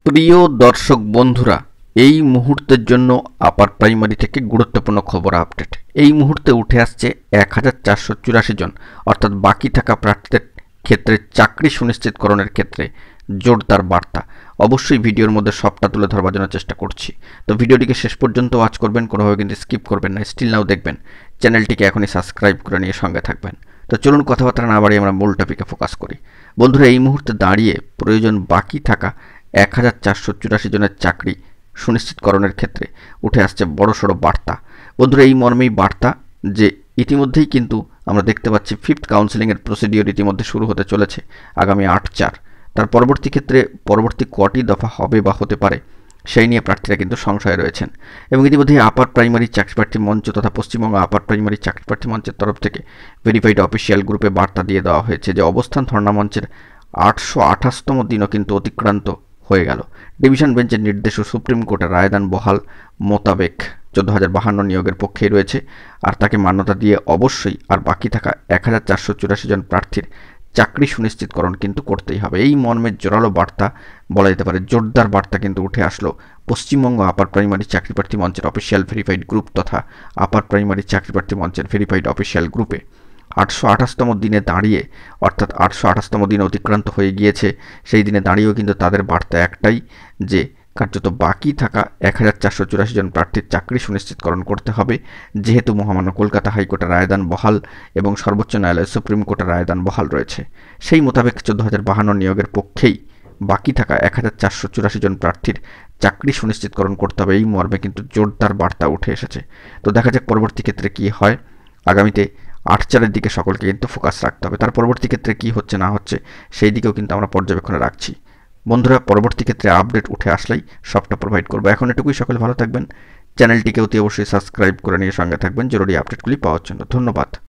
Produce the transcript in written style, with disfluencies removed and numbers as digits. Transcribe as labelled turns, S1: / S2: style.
S1: প্রিয় দর্শক বন্ধুরা, এই মুহূর্তের জন্য আপার প্রাইমারি থেকে গুরুত্বপূর্ণ খবর আপডেট। এই মুহূর্তে উঠে আসছে 1484 জন, অর্থাৎ বাকি থাকা প্রার্থীদের ক্ষেত্রে চাকরি সুনিশ্চিতকরণের ক্ষেত্রে জোরদার বার্তা। অবশ্যই ভিডিওর মধ্যে সবটা তুলে ধরবার জন্য চেষ্টা করছি, তো ভিডিওটিকে শেষ পর্যন্ত ওয়াচ করবেন, কোনোভাবে কিন্তু স্কিপ করবেন না। স্টিল নাও দেখবেন, চ্যানেলটিকে এখনই সাবস্ক্রাইব করে নিয়ে সঙ্গে থাকবেন। তো চলুন কথাবার্তা না বাড়িয়ে আমরা মূল টপিকে ফোকাস করি। বন্ধুরা, এই মুহূর্তে দাঁড়িয়ে প্রয়োজন বাকি থাকা 1484 জনের চাকরি সুনিশ্চিতকরণের ক্ষেত্রে উঠে আসছে বড়সড় বার্তা। বন্ধুরা, এই মর্মেই বার্তা যে ইতিমধ্যেই কিন্তু আমরা দেখতে পাচ্ছি ফিফথ কাউন্সেলিংয়ের প্রসিডিওর ইতিমধ্যে শুরু হতে চলেছে আগামী 8/4। তার পরবর্তী ক্ষেত্রে পরবর্তী কটি দফা হবে বা হতে পারে সেই নিয়ে প্রার্থীরা কিন্তু সংশয়ে রয়েছেন। এবং ইতিমধ্যে আপার প্রাইমারি চাকরি প্রার্থী মঞ্চ তথা পশ্চিমবঙ্গ আপার প্রাইমারি চাকরি প্রার্থী মঞ্চের তরফ থেকে ভেরিফাইড অফিসিয়াল গ্রুপে বার্তা দিয়ে দেওয়া হয়েছে যে অবস্থান ধর্ণা মঞ্চের 828তম দিনও কিন্তু অতিক্রান্ত হয়ে গেল। ডিভিশন বেঞ্চের নির্দেশ ও সুপ্রিম কোর্টের রায়দান বহাল মোতাবেক 14,052 নিয়োগের পক্ষেই রয়েছে, আর তাকে মান্যতা দিয়ে অবশ্যই আর বাকি থাকা 1484 জন প্রার্থীর চাকরি সুনিশ্চিতকরণ কিন্তু করতেই হবে। এই মর্মের জোরালো বার্তা, বলা যেতে পারে জোরদার বার্তা কিন্তু উঠে আসলো পশ্চিমবঙ্গ আপার প্রাইমারি চাকরি প্রার্থী মঞ্চের অফিসিয়াল ভেরিফাইড গ্রুপ তথা আপার প্রাইমারি চাকরি প্রার্থী মঞ্চের ভেরিফাইড অফিসিয়াল গ্রুপে। 828তম দিনে দাঁড়িয়ে, অর্থাৎ 828তম দিন অতিক্রান্ত হয়ে গিয়েছে, সেই দিনে দাঁড়িয়েও কিন্তু তাদের বার্তা একটাই যে কার্যত বাকি থাকা 1484 জন প্রার্থীর চাকরি সুনিশ্চিতকরণ করতে হবে। যেহেতু মহামান্য কলকাতা হাইকোর্টের রায়দান বহাল এবং সর্বোচ্চ ন্যায়ালয় সুপ্রিম কোর্টের রায়দান বহাল রয়েছে, সেই মোতাবেক 14,052 নিয়োগের পক্ষেই বাকি থাকা 1484 জন প্রার্থীর চাকরি সুনিশ্চিতকরণ করতে হবে। এই মর্মে কিন্তু জোরদার বার্তা উঠে এসেছে। তো দেখা যাক পরবর্তী ক্ষেত্রে কী হয়। আগামীতে 8/4-এর দিকে সকলকে কিন্তু ফোকাস রাখতে হবে। তার পরবর্তী ক্ষেত্রে কী হচ্ছে না হচ্ছে সেই দিকেও কিন্তু আমরা পর্যবেক্ষণে রাখছি। বন্ধুরা, পরবর্তী ক্ষেত্রে আপডেট উঠে আসলেই সবটা প্রোভাইড করবো। এখন এটুকুই, সকলে ভালো থাকবেন। চ্যানেলটিকে অতি অবশ্যই সাবস্ক্রাইব করে নিয়ে সঙ্গে থাকবেন জরুরি আপডেটগুলি পাওয়ার জন্য। ধন্যবাদ।